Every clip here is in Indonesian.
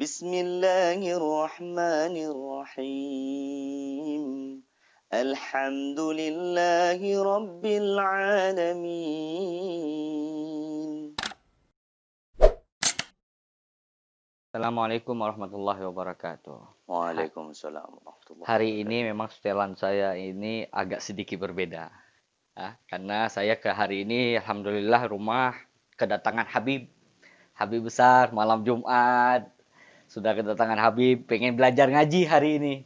Bismillahirrahmanirrahim. Alhamdulillahi Rabbil Alamin. Assalamualaikum warahmatullahi wabarakatuh. Waalaikumsalam warahmatullahi Hari wabarakatuh. ini memang setelan saya ini agak sedikit berbeda. Karena saya ke hari ini alhamdulillah rumah kedatangan Habib. Habib besar malam Jumat. Sudah kedatangan Habib, pengen belajar ngaji hari ini.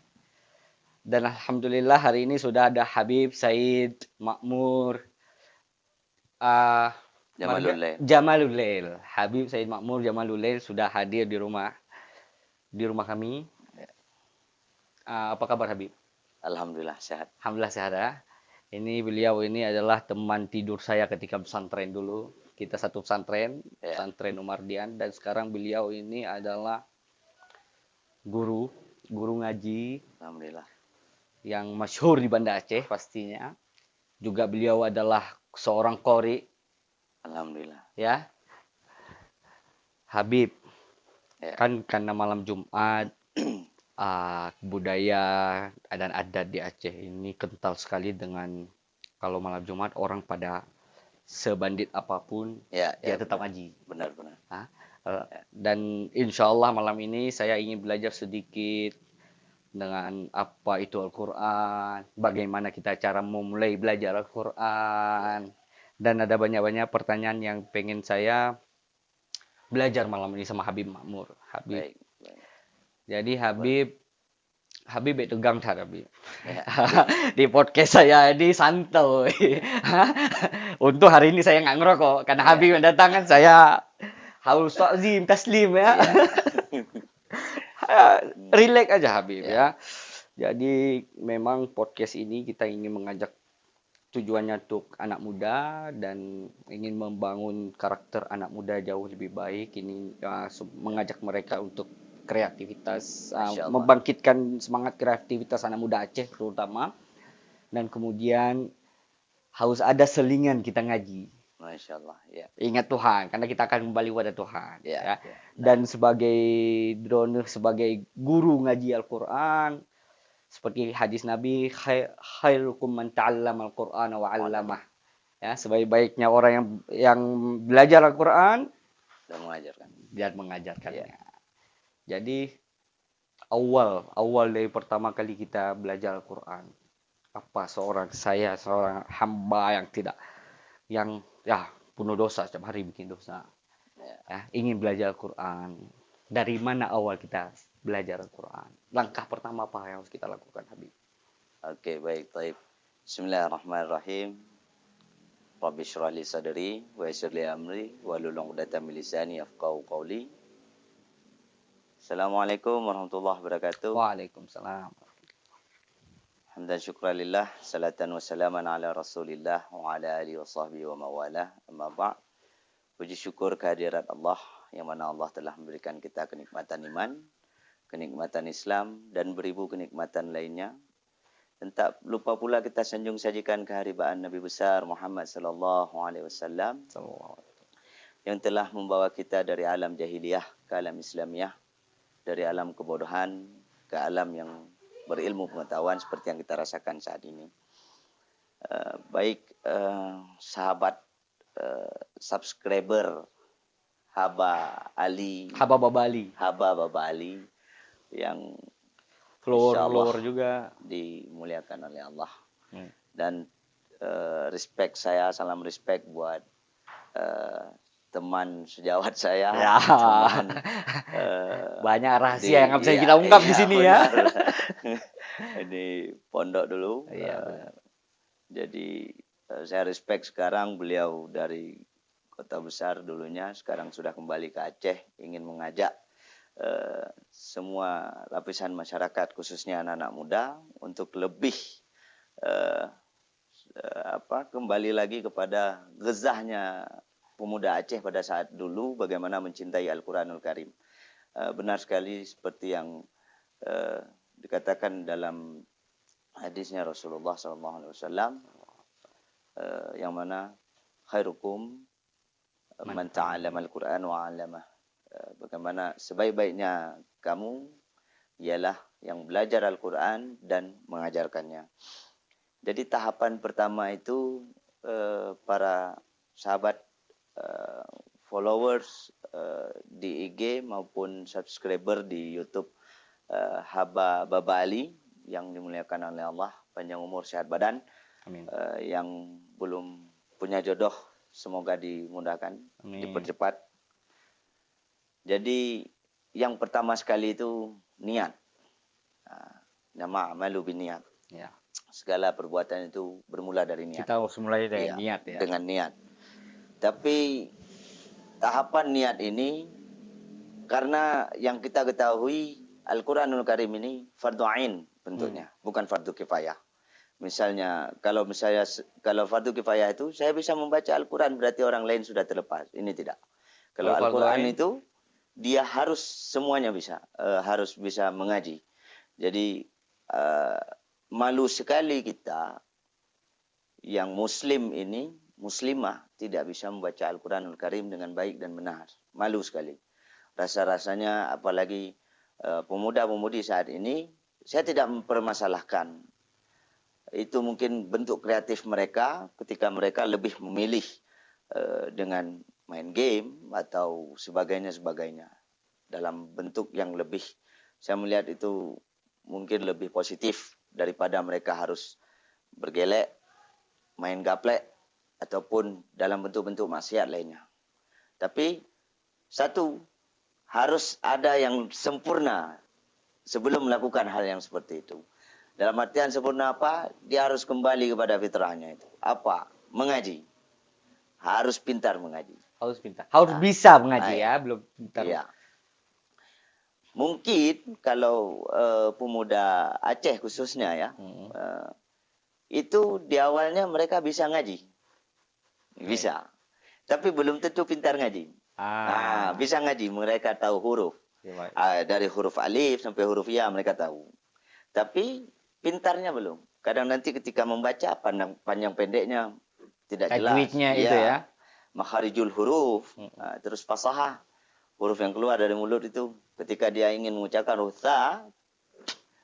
Dan alhamdulillah hari ini sudah ada Habib Said Makmur Jamalulail. Habib Said Makmur Jamalulail sudah hadir di rumah kami. Apa kabar Habib? Alhamdulillah sehat. Alhamdulillah sehat ya. Ini beliau ini adalah teman tidur saya ketika pesantren dulu. Kita satu pesantren, pesantren Umardian, dan sekarang beliau ini adalah guru ngaji. Alhamdulillah. Yang masyhur di Banda Aceh pastinya. Juga beliau adalah seorang qori. Alhamdulillah. Ya. Habib. Kan karena malam Jumat budaya dan adat di Aceh ini kental sekali dengan kalau malam Jumat orang pada sebandit apapun dia tetap ngaji. Benar-benar. Dan insya Allah malam ini saya ingin belajar sedikit dengan apa itu Al-Quran, bagaimana kita cara memulai belajar Al-Quran, dan ada banyak-banyak pertanyaan yang pengen saya belajar malam ini sama Habib Makmur. Habib. Baik. Jadi Habib itu gang Habib. Di podcast saya ini santai. Untuk hari ini saya nggak ngerokok karena Habib mendatangkan saya haus takzim taslim ya. Relax aja Habib ya. Jadi memang podcast ini kita ingin mengajak tujuannya untuk anak muda dan ingin membangun karakter anak muda jauh lebih baik. Ini mengajak mereka untuk kreativitas, membangkitkan semangat kreativitas anak muda Aceh terutama, dan kemudian harus ada selingan kita ngaji. Masya Allah, ya. Ingat Tuhan, karena kita akan kembali kepada Tuhan. Dan sebagai drone, sebagai guru ngaji Al-Quran, seperti hadis Nabi, khairukum man ta'allama Al-Quran wa 'allamah. Ya, sebaik-baiknya orang yang belajar Al-Quran dan mengajarkannya. Jadi awal dari pertama kali kita belajar Al-Quran, seorang hamba yang penuh dosa, setiap hari bikin dosa, ingin belajar Al-Quran. Dari mana awal kita belajar Al-Quran? Langkah pertama apa yang harus kita lakukan, Habib? Oke, baik. Bismillahirrahmanirrahim. Rabbi shrah li sadri wa yassir li amri wahlul 'uqdatam min lisani yafqahu qawli. Assalamualaikum warahmatullahi wabarakatuh. Waalaikumsalam. Hamdan syukran lillah, salatan wa salaman ala rasulillah wa ala alihi wa sahbihi wa mawalah, amma ba'. Puji syukur kehadirat Allah yang mana Allah telah memberikan kita kenikmatan iman, kenikmatan Islam, dan beribu kenikmatan lainnya. Dan tak lupa pula kita sanjung sajikan keharibaan Nabi besar Muhammad sallallahu alaihi wasallam yang telah membawa kita dari alam jahiliyah ke alam Islamiyah, dari alam kebodohan ke alam yang berilmu pengetahuan seperti yang kita rasakan saat ini. Sahabat subscriber Haba Baba Ali yang Floor juga dimuliakan oleh Allah. Dan salam respect buat teman sejawat saya. Banyak rahasia yang nggak bisa kita ungkap di sini ya. Ini pondok dulu. Jadi saya respect sekarang beliau dari kota besar dulunya, sekarang sudah kembali ke Aceh, ingin mengajak semua lapisan masyarakat khususnya anak-anak muda untuk lebih kembali lagi kepada gezahnya pemuda Aceh pada saat dulu, bagaimana mencintai Al-Quranul Karim. Benar sekali seperti yang dikatakan dalam hadisnya Rasulullah SAW, yang mana khairukum man ta'allama al-Quran wa 'allamah. bagaimana sebaik-baiknya kamu ialah yang belajar Al-Quran dan mengajarkannya. Jadi tahapan pertama itu para sahabat followers di IG maupun subscriber di YouTube Haba Baba Ali yang dimuliakan oleh Allah, panjang umur sehat badan. Amin. Yang belum punya jodoh semoga dimudahkan, Amin. dipercepat. Jadi yang pertama sekali itu niat. Nama amalu biniat. Ya. Segala perbuatan itu bermula dari niat. Kita harus mulai dari Iya, niat ya. dengan niat. Tapi tahapan niat ini, karena yang kita ketahui Al-Quranul Karim ini fardu ain bentuknya, bukan fardu kifayah. Misalnya kalau fardu kifayah itu saya bisa membaca Al-Quran berarti orang lain sudah terlepas. Ini tidak. Kalau Al-Quran itu dia harus semuanya bisa, harus bisa mengaji. Jadi malu sekali kita yang muslim ini, muslimah tidak bisa membaca Al-Quranul Karim dengan baik dan benar. Malu sekali. Rasa-rasanya apalagi pemuda-pemudi saat ini, saya tidak mempermasalahkan. Itu mungkin bentuk kreatif mereka ketika mereka lebih memilih dengan main game atau sebagainya dalam bentuk yang lebih, saya melihat itu mungkin lebih positif daripada mereka harus bergelek, main gaplek ataupun dalam bentuk-bentuk maksiat lainnya. Tapi satu, harus ada yang sempurna sebelum melakukan hal yang seperti itu. Dalam artian sempurna apa? Dia harus kembali kepada fitrahnya itu. Apa? Mengaji. Harus pintar mengaji. Harus pintar. Harus bisa mengaji ya, belum pintar. Iya. Mungkin kalau pemuda Aceh khususnya ya, itu di awalnya mereka bisa ngaji. Bisa. Tapi belum tentu pintar ngaji. Bisa ngaji, mereka tahu huruf. Dari huruf alif sampai huruf ya mereka tahu. Tapi pintarnya belum. Kadang nanti ketika membaca panjang pendeknya tidak jelas. Tajwidnya itu ya. Makharijul huruf, terus fasahah. Huruf yang keluar dari mulut itu ketika dia ingin mengucapkan huruf sa,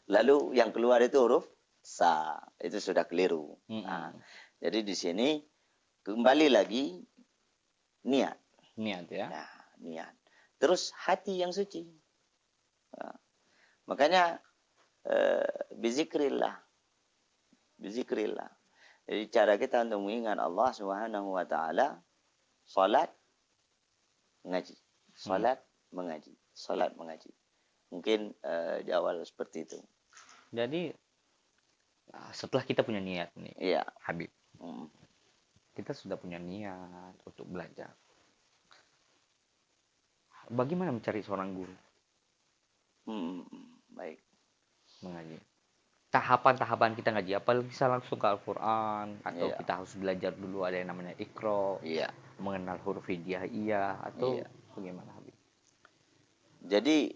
lalu yang keluar itu huruf sa. Itu sudah keliru. Jadi di sini kembali lagi niat. Niat ya. Nah, niat. Terus hati yang suci. Makanya bizikrillah. Bizikrillah. Jadi cara kita untuk mengingat Allah Subhanahu wa taala, salat, ngaji. Salat, mengaji. Salat, mengaji. Mungkin di awal seperti itu. Jadi setelah kita punya niat nih, iya, Habib. Kita sudah punya niat untuk belajar. Bagaimana mencari seorang guru? Baik. Mengaji. Tahapan-tahapan kita ngaji, apa bisa langsung ke Al-Quran atau kita harus belajar dulu ada yang namanya Iqra, mengenal huruf hijaiyah atau bagaimana, Habib? Jadi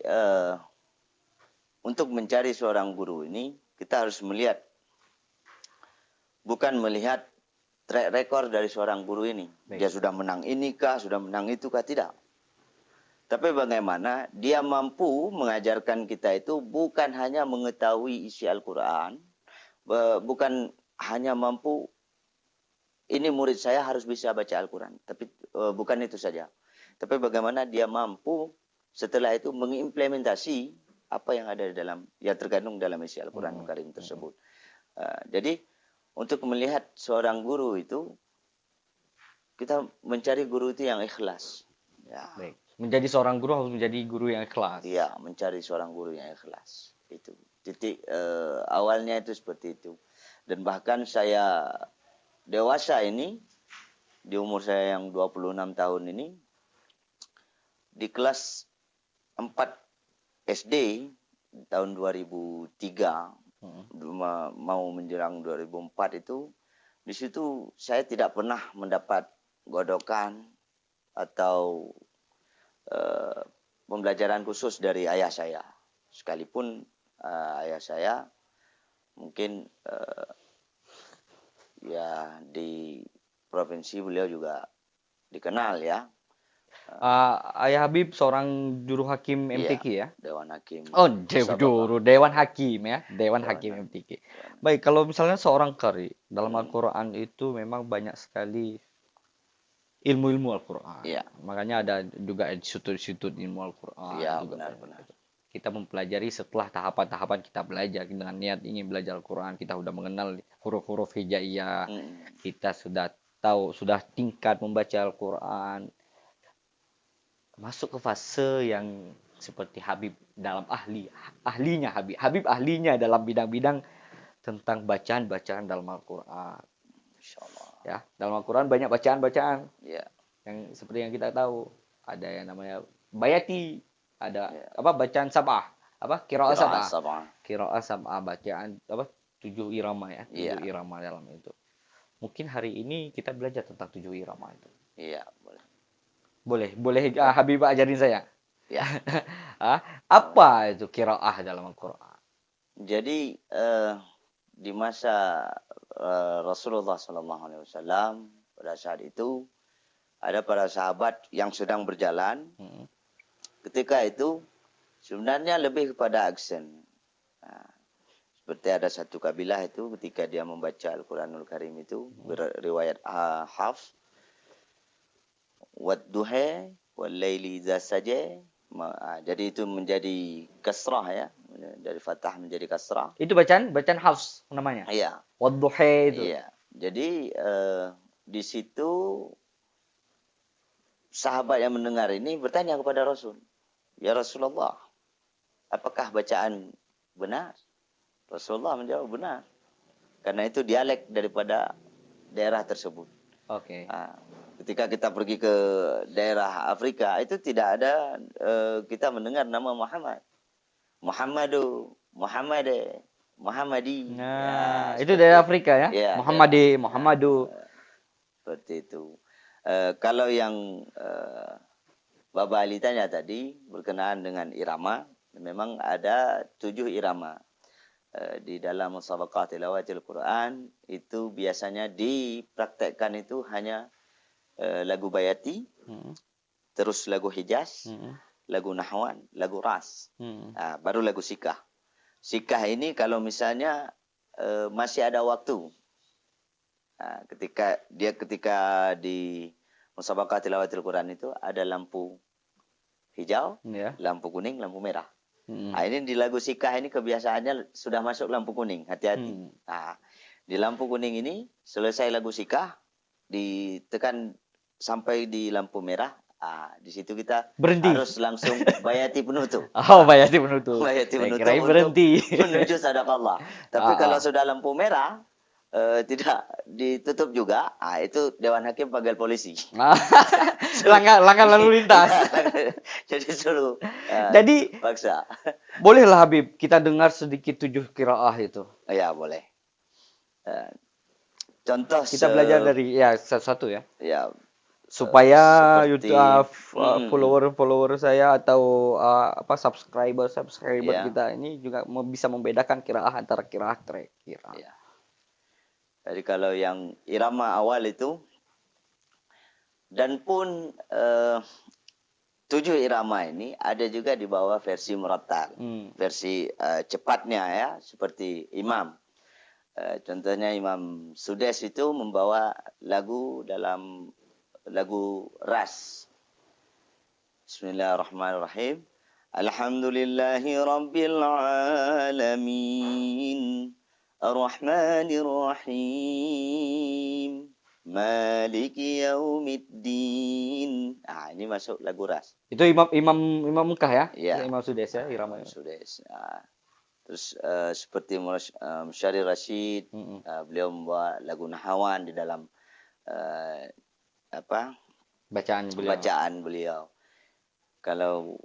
untuk mencari seorang guru ini kita harus melihat, bukan melihat track record dari seorang guru ini. Dia sudah menang ini kah, sudah menang itu kah, tidak. Tapi bagaimana dia mampu mengajarkan kita itu bukan hanya mengetahui isi Al-Quran, bukan hanya mampu, ini murid saya harus bisa baca Al-Quran. Tapi bukan itu saja. Tapi bagaimana dia mampu setelah itu mengimplementasi apa yang ada di dalam, yang terkandung dalam isi Al-Quran Karim tersebut. Jadi untuk melihat seorang guru itu, kita mencari guru itu yang ikhlas. Ya. Baik. Menjadi seorang guru harus menjadi guru yang ikhlas. Iya, mencari seorang guru yang ikhlas. Itu titik awalnya itu seperti itu. Dan bahkan saya dewasa ini, di umur saya yang 26 tahun ini, di kelas 4 SD tahun 2003, mau menjelang 2004 itu, di situ saya tidak pernah mendapat godokan atau pembelajaran khusus dari ayah saya. Sekalipun ayah saya mungkin ya di provinsi beliau juga dikenal ya. Ayah Habib seorang juru hakim Iya, MTQ ya. Dewan Hakim Oh, Musabaqah. Dewan Hakim ya, Dewan Dewan Hakim Hakim. MTQ. Dewan. Baik, kalau misalnya seorang qari dalam Hmm. Al-Qur'an itu memang banyak sekali ilmu-ilmu Al-Qur'an. Iya. Makanya ada juga institut-institut ilmu Al-Qur'an Iya, juga banyak benar-benar. gitu. Kita mempelajari setelah tahapan-tahapan kita belajar dengan niat ingin belajar Al-Qur'an, kita sudah mengenal huruf-huruf hijaiyah, Hmm. kita sudah tahu, sudah tingkat membaca Al-Qur'an, masuk ke fase yang seperti Habib dalam ahlinya Habib ahlinya dalam bidang-bidang tentang bacaan-bacaan dalam Al-Qur'an. Insyaallah. Ya, dalam Al-Qur'an banyak bacaan-bacaan Iya. yang seperti yang kita tahu. Ada yang namanya bayati, ada Iya. bacaan sab'ah, qiraah Qiraah sab'ah. sab'ah. Qiraah sab'ah bacaan 7 irama ya, 7 Iya. irama dalam itu. Mungkin hari ini kita belajar tentang 7 irama itu. Iya, boleh. Boleh Habib ajarin saya. Ya. Apa itu qiraah dalam Al-Qur'an? Jadi di masa Rasulullah SAW pada saat itu ada para sahabat yang sedang berjalan. Ketika itu sebenarnya lebih kepada aksen. Nah, seperti ada satu kabilah itu ketika dia membaca Al-Quranul Karim itu riwayat Hafs, "Wadduha wal laili idza saja." Jadi itu menjadi kasrah ya, dari fathah menjadi kasrah. Itu bacaan Hafs namanya. Iya. Wadduha itu. Iya. Jadi di situ sahabat yang mendengar ini bertanya kepada Rasul, "Ya Rasulullah, apakah bacaan benar?" Rasulullah menjawab, "Benar." Karena itu dialek daripada daerah tersebut. Oke. Ketika kita pergi ke daerah Afrika, itu tidak ada kita mendengar nama Muhammad. Muhammadu, Muhammade, Muhammadi. Nah, itu daerah Afrika ya? Ya, Muhammadu. Seperti itu. Kalau yang Bapak Ali tanya tadi berkenaan dengan irama, memang ada 7 irama. Di dalam musabaqah tilawatil Quran itu biasanya dipraktekkan itu hanya lagu bayati, terus lagu Hijaz, lagu Nahwan, lagu Ras, baru lagu Sikah. Sikah ini kalau misalnya masih ada waktu, ketika di musabaqah tilawatil Quran itu ada lampu hijau, lampu kuning, lampu merah. Ini di lagu Sikah ini kebiasaannya sudah masuk lampu kuning, hati-hati. Di lampu kuning ini selesai lagu Sikah, ditekan sampai di lampu merah. Di situ kita berhenti. Harus langsung bayati penutup. Bayati penutup. Bayati penutup untuk berhenti. menuju sadaqallah. Tapi kalau sudah lampu merah, tidak ditutup juga, itu Dewan Hakim panggil polisi. Langkah lalu lintas. Jadi suruh. Jadi paksa. Bolehlah Habib kita dengar sedikit 7 qiraah itu. Ya boleh. Contoh kita belajar dari satu ya. Ya. Supaya YouTube follower saya atau subscriber kita ini juga bisa membedakan qiraah antara qiraah terakhir. Ya. Jadi kalau yang irama awal itu dan pun 7 irama ini ada juga di bawah versi murattal, versi cepatnya ya, seperti imam. Contohnya Imam Sudes itu membawa lagu dalam lagu ras. Bismillahirrahmanirrahim. Alhamdulillahi rabbil alamin. Ar-Rahmanir Rahim. Maliki yaumiddin. Ini masuk lagu ras. Itu Imam Mekah ya? Ya. Imam Sudes ya, irama Sudes. Terus seperti Syarif Rashid, beliau membawa lagu Nahawan di dalam bacaan beliau. Kalau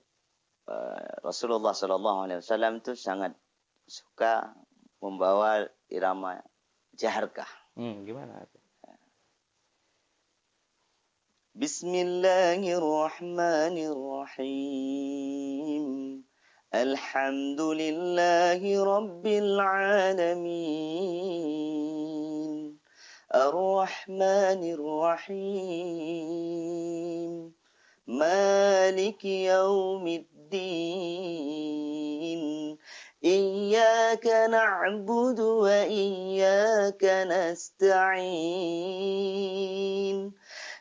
Rasulullah SAW itu sangat suka membawa irama jaharkah. Gimana? Bismillahirrahmanirrahim. Alhamdulillahi rabbil alamin. Ar-Rahmanir Rahim. مالك يوم الدين إياك نعبد وإياك نستعين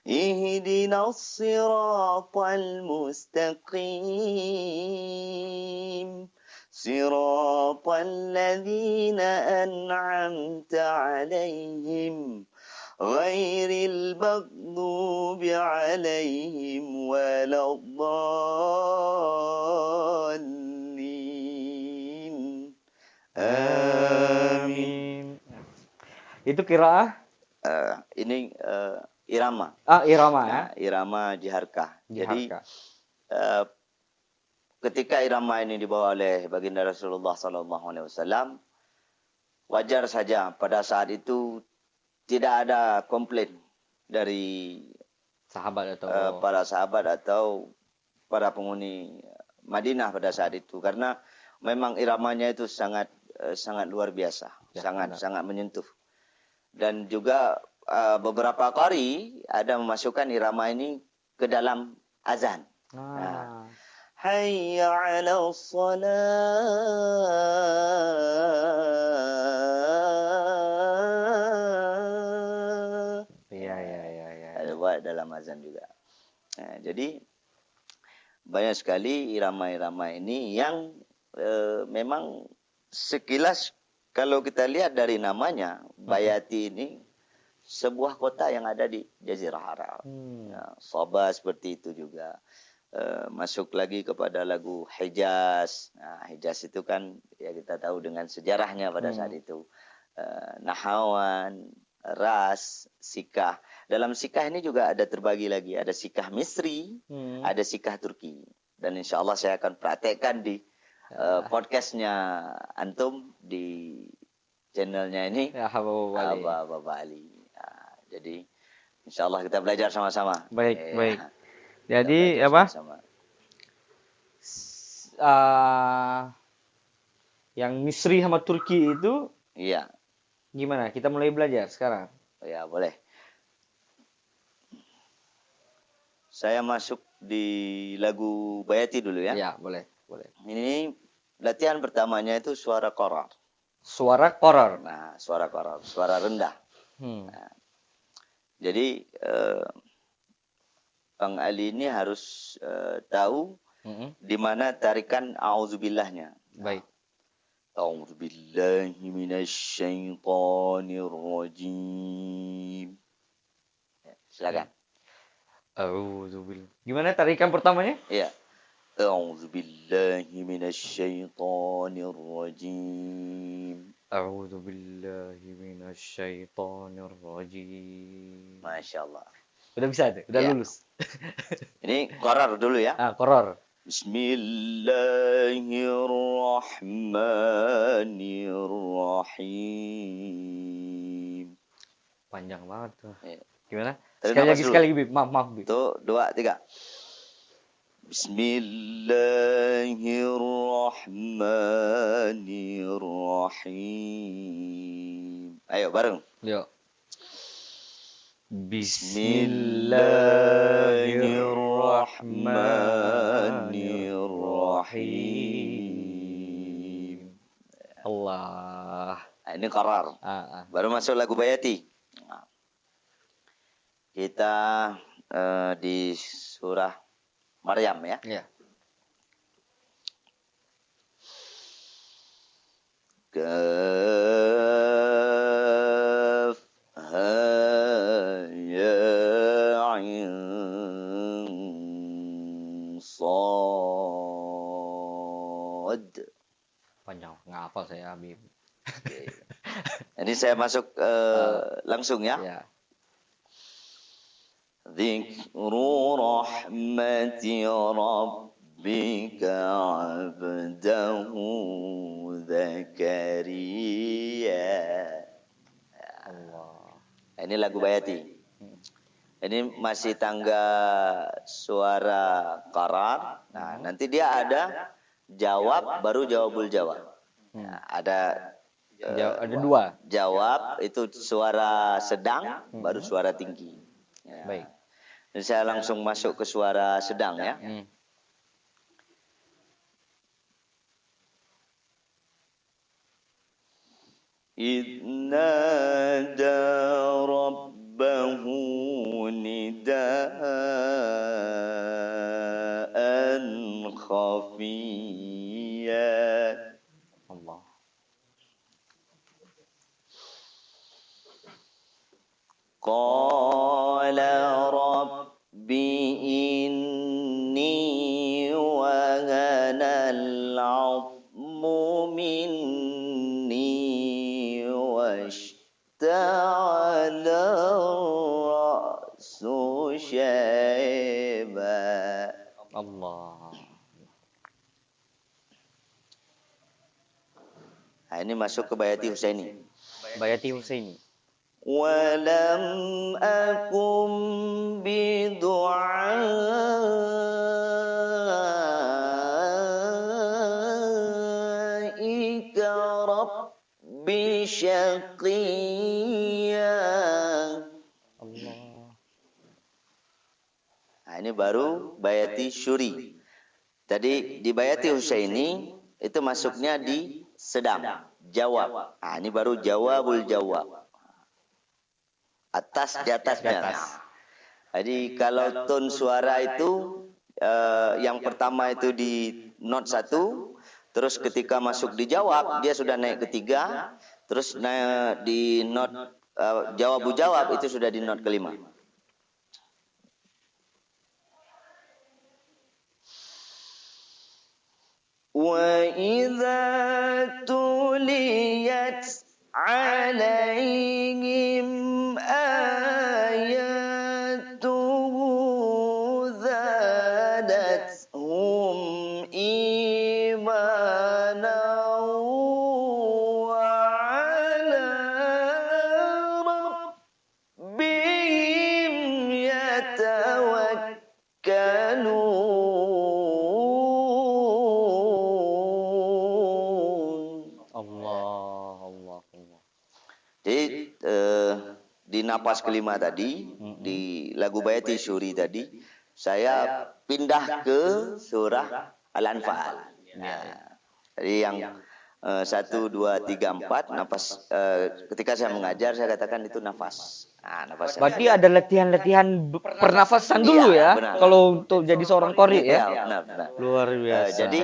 اهدنا الصراط المستقيم صراط الذين أنعمت عليهم غير المغضوب عليهم ولا الضالين آمين. Itu qiraah Ini irama. irama ya. Nah, irama jiharkah. Jadi Jiharkah. ketika irama ini dibawa oleh baginda Rasulullah SAW, wajar saja pada saat itu tidak ada komplain dari Sahabat atau para sahabat atau para penghuni Madinah pada saat itu, karena memang iramanya itu sangat luar biasa, Ya, sangat menyentuh. Dan juga beberapa qari ada memasukkan irama ini ke dalam azan. Nah, hayya 'ala shalah. Iya. Ada dalam azan juga. Nah, jadi banyak sekali irama-irama ini yang memang sekilas kalau kita lihat dari namanya, Bayati ini sebuah kota yang ada di Jazirah Arab. Ya, Sabah seperti itu juga. Masuk lagi kepada lagu Hijaz. Nah, Hijaz itu kan ya kita tahu dengan sejarahnya pada saat itu. Nahawan, Ras, Sikah. Dalam Sikah ini juga ada terbagi lagi. Ada Sikah Misri, ada Sikah Turki. Dan insya Allah saya akan praktekkan di podcastnya Antum di channelnya ini. Ya, Bapak Ali. Nah, jadi insya Allah kita belajar sama-sama. Baik. Jadi apa? Yang Misri sama Turki itu Iya. gimana? Kita mulai belajar sekarang. Ya, boleh. Saya masuk di lagu Bayati dulu ya. Ya, boleh. Ini latihan pertamanya itu suara qarar. Suara qarar. Nah, suara qarar, suara rendah. Nah, jadi Bang Ali ini harus tahu di mana tarikan a'udzubillahnya. Baik. A'udzubillahi minasyaitonir rajim. Silakan. A'udzubillah. Gimana tarikan pertamanya? Iya. A'udzubillahi minasyaitonir rajim. A'udzubillahi minasyaitonir rajim. Masya Allah. Udah bisa tuh? Udah lulus? Ini qarar dulu ya. Qarar. Bismillahirrahmanirrahim. Panjang banget tuh. Ya. Gimana? Sekali lagi, Bib. Maaf, Bib. Tuh, 2, 3. Bismillahirrahmanirrahim. Ayo bareng. Yuk. Bismillahirrahmanirrahim. Allah. Nah, ini qarar. Baru masuk lagu Bayati. Nah, kita di surah Maryam ya. Iya. Kaf ha ya ain sad. Panjang, nggak hafal saya, Habib. Oke. Ini saya masuk langsung ya. Ya. Dzikru rahmati rabbika 'abdahu Zakaria. Allah. Ini lagu Bayati. Ini masih tangga suara qarar. Nah, nanti dia ada jawab baru jawabul jawab. Nah, ada dua. Jawab itu suara sedang baru suara tinggi. Ya. Baik. Dan saya langsung masuk ke suara sedang ya. إذ نادى ربه نداء خفيا Allah. قال رب إني وهن العظم مني واشتعل الرأس شيبا Allah. Nah, ini masuk ke Bayati Husaini. Bayati Husaini. ولم أكن بدعائك رب شقيا. Allah. Nah, ini baru Bayati Syuri. Tadi di Bayati Husaini itu masuknya di sedang, jawab. Nah, ini baru jawabul jawab. Atas di atasnya. Nah, jadi kalau tone suara itu yang pertama itu di not 1, terus ketika masuk di jawab dia sudah naik ke 3, terus di not jawabul jawab itu sudah di not ke 5. وَإِذَا تُلِيَتْ عَلَيْهِمْ آيَاتُهُ زَادَتْهُمْ إِيمَانًا وَعَلَى رَبِّهِمْ يَتَوَكَّلُونَ. Allah. Jadi di napas kelima tadi, di lagu Bayati Syuri tadi, saya pindah ke surah Al-Anfal. Nah, jadi yang 1, 2, 3, 4 napas. Ketika saya mengajar saya katakan itu nafas. Nah, nafas. Berarti ada latihan-latihan pernafasan dulu ya, benar. kalau untuk jadi seorang qori ya. Benar. Luar biasa. Jadi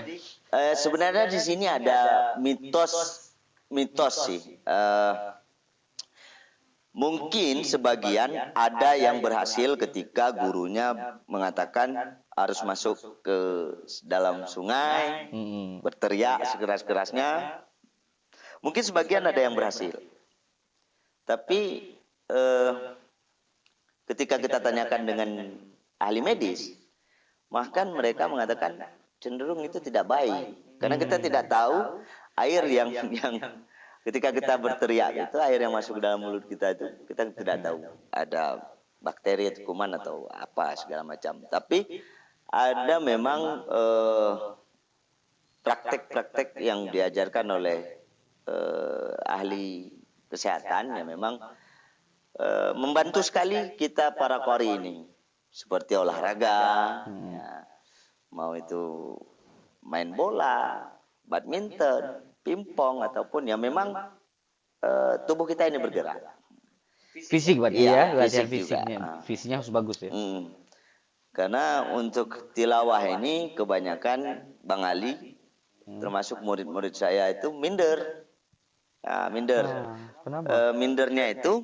sebenarnya di sini ada mitos sih. Mungkin sebagian ada yang berhasil ketika gurunya mengatakan harus masuk ke dalam sungai, berteriak sekeras-kerasnya. Mungkin sebagian ada yang berhasil. Tapi ketika kita tanyakan dengan ahli medis, bahkan mereka mengatakan cenderung itu tidak baik. Karena kita tidak tahu air yang ketika kita berteriak itu air yang masuk ke dalam mulut kita itu kita tidak tahu ada bakteri atau kuman atau apa segala macam. Tapi ada memang praktek-praktek yang diajarkan oleh ahli kesehatan yang memang membantu sekali kita para qori ini, seperti olahraga, ya, mau itu main bola, badminton, pingpong ataupun ya memang tubuh kita ini bergerak. Fisik berarti ya, latihan fisik fisiknya. juga. Fisiknya harus bagus ya. Karena untuk tilawah ini kebanyakan Bang Ali termasuk murid-murid saya itu minder. Ya, minder. Kenapa? Mindernya itu,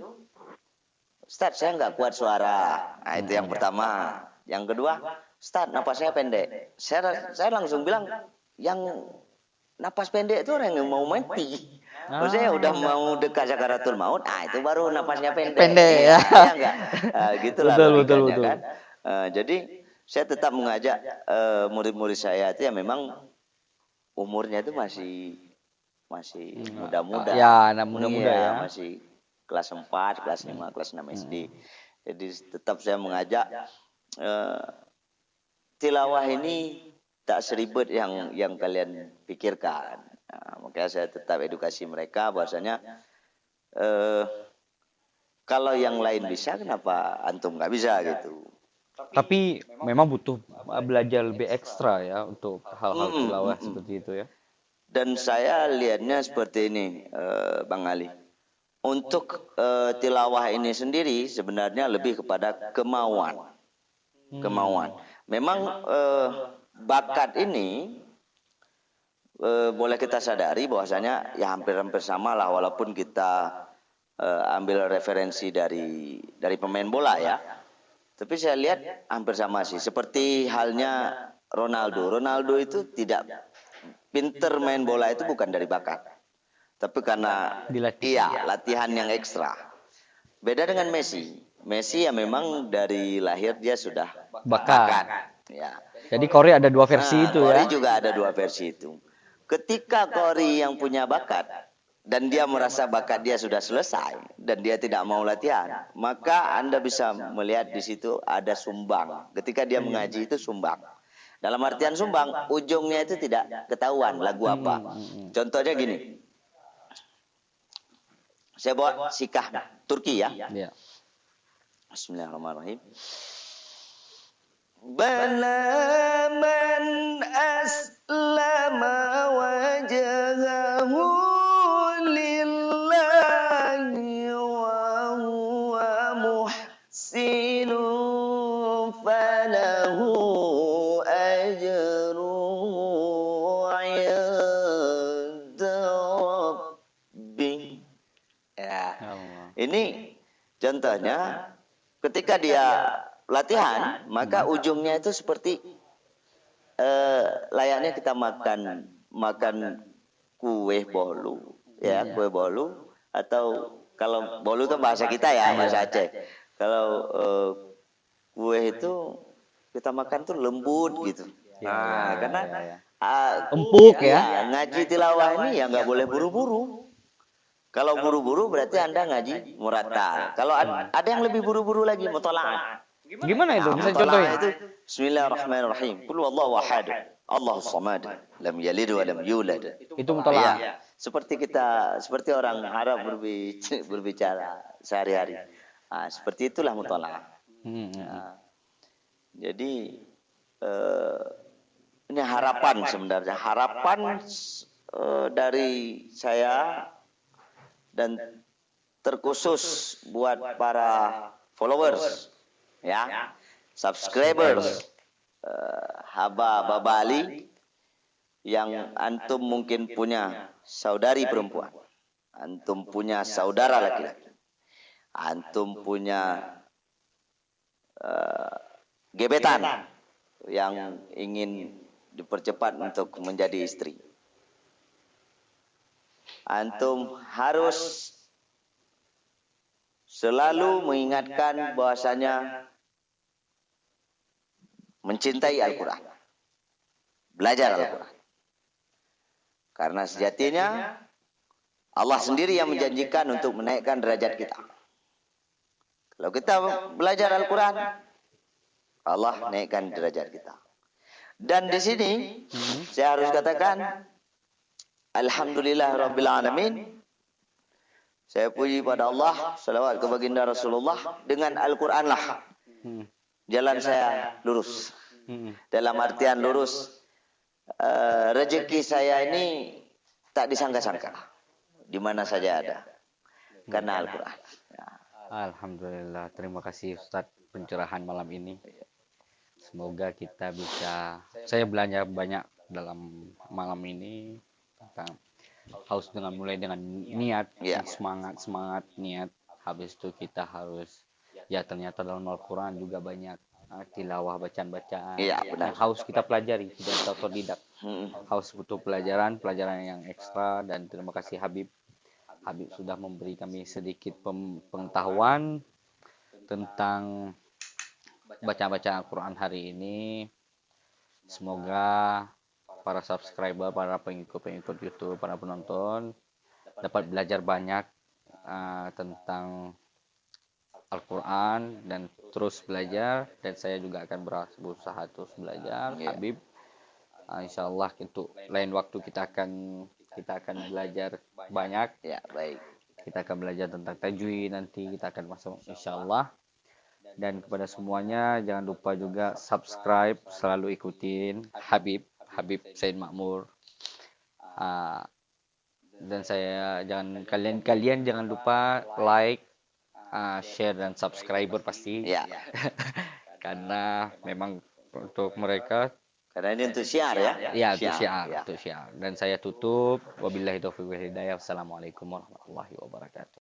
Ustaz saya nggak kuat suara. Nah, itu yang pertama. Yang kedua, Ustaz napas saya pendek. Saya langsung bilang yang napas pendek itu orang yang mau mati. Maksudnya udah mau dekat sakaratul maut, itu baru napasnya pendek. Pendek ya. Ya enggak? Gitulah Betul. kan. Jadi saya tetap mengajak murid-murid saya itu yang memang umurnya itu masih muda-muda. Ya, anak muda-muda ya. Masih kelas 4, kelas 5, kelas 6 SD. Jadi tetap saya mengajak tilawah ini tak seribet yang kalian pikirkan. Nah, makanya saya tetap edukasi mereka bahwasanya kalau yang lain bisa kenapa antum nggak bisa gitu. Tapi memang butuh belajar lebih ekstra ya untuk hal-hal tilawah seperti itu ya. Dan saya lihatnya seperti ini, Bang Ali. Untuk tilawah ini sendiri sebenarnya lebih kepada kemauan. Memang bakat ini boleh kita sadari bahwasanya ya hampir-hampir sama lah, walaupun kita ambil referensi dari pemain bola ya. Tapi saya lihat hampir sama sih. Seperti halnya Ronaldo. Ronaldo itu tidak pinter main bola itu bukan dari bakat, tapi karena latihan yang ekstra. Beda dengan Messi. Messi ya memang dari lahir dia sudah bakat. Ya. Jadi Korey ada dua versi itu ya. Korey juga ada dua versi itu. Ketika Korey yang punya bakat dan dia merasa bakat dia sudah selesai dan dia tidak mau latihan, maka Anda bisa melihat di situ ada sumbang. Ketika dia mengaji itu sumbang. Dalam artian sumbang, ujungnya itu tidak ketahuan lagu apa. Contohnya gini. Saya bawa sikah Turki ya. Bismillahirrahmanirrahim. Bala man aslama wajhahu lillahi wa huwa muhsinun falahu ajruhu 'inda rabbih. Ya. Ini contohnya ketika dia latihan, maka ujungnya itu seperti layaknya kita makan kue bolu, ya, kue bolu, atau kalau bolu itu bahasa kita ya, bahasa Aceh. Kalau kue itu kita makan tuh lembut gitu. Nah, karena empuk ya. Ngaji tilawah ini ya nggak boleh buru-buru. Kalau buru-buru berarti Anda ngaji muratal. Kalau ada yang lebih buru-buru lagi, mutola'at. Gimana itu? Bisa contohnya? Itu Bismillahirrahmanirrahim. Qul huwallahu ahad, Allahus samad, lam yalid wa lam yulad. Itu mutola'at. Ya, seperti orang Arab berbicara sehari-hari. Nah, seperti itulah mutola'at. Nah, jadi ini harapan sebenarnya. Harapan dari saya dan terkhusus buat para followers, ya, subscribers, haba babali, yang antum mungkin punya saudari perempuan, antum punya saudara laki-laki, antum punya gebetan yang ingin dipercepat untuk menjadi istri. Antum harus selalu mengingatkan bahwasanya mencintai Al-Quran, belajar Al-Quran. Karena sejatinya Allah sendiri yang menjanjikan untuk menaikkan derajat kita. Kalau kita belajar Al-Quran, Allah naikkan derajat kita. Dan di sini saya harus katakan, alhamdulillah rabbil alamin. Saya puji pada Allah, salawat ke baginda Rasulullah, dengan Al-Quran lah jalan saya lurus. Dalam artian lurus, rezeki saya ini tak disangka-sangka, di mana saja ada, karena Al-Quran. Ya. Alhamdulillah, terima kasih Ustadz pencerahan malam ini. Semoga kita bisa, saya belajar banyak dalam malam ini tentang harus mulai dengan niat, semangat niat. Habis itu kita harus, ya ternyata dalam Al-Quran juga banyak tilawah, bacaan-bacaan yang harus kita pelajari, tidak otodidak. Harus butuh pelajaran yang ekstra. Dan terima kasih Habib sudah memberi kami sedikit pengetahuan tentang bacaan Al-Quran hari ini. Semoga para subscriber, para pengikut YouTube, para penonton dapat belajar banyak tentang Al-Quran dan terus belajar. Dan saya juga akan berusaha terus belajar. Habib, insya Allah untuk lain waktu kita akan belajar banyak. Ya, baik. Kita akan belajar tentang tajwid nanti, kita akan masuk insya Allah. Dan kepada semuanya jangan lupa juga subscribe, selalu ikutin Habib Said Makmur. Dan kalian jangan lupa like, share dan subscriber pasti. Ya. Karena memang untuk mereka, Karena ini untuk syiar ya. ya untuk syiar, Ya. untuk syiar. Dan saya tutup, wabillahi taufiq wal hidayah. Wassalamualaikum warahmatullahi wabarakatuh.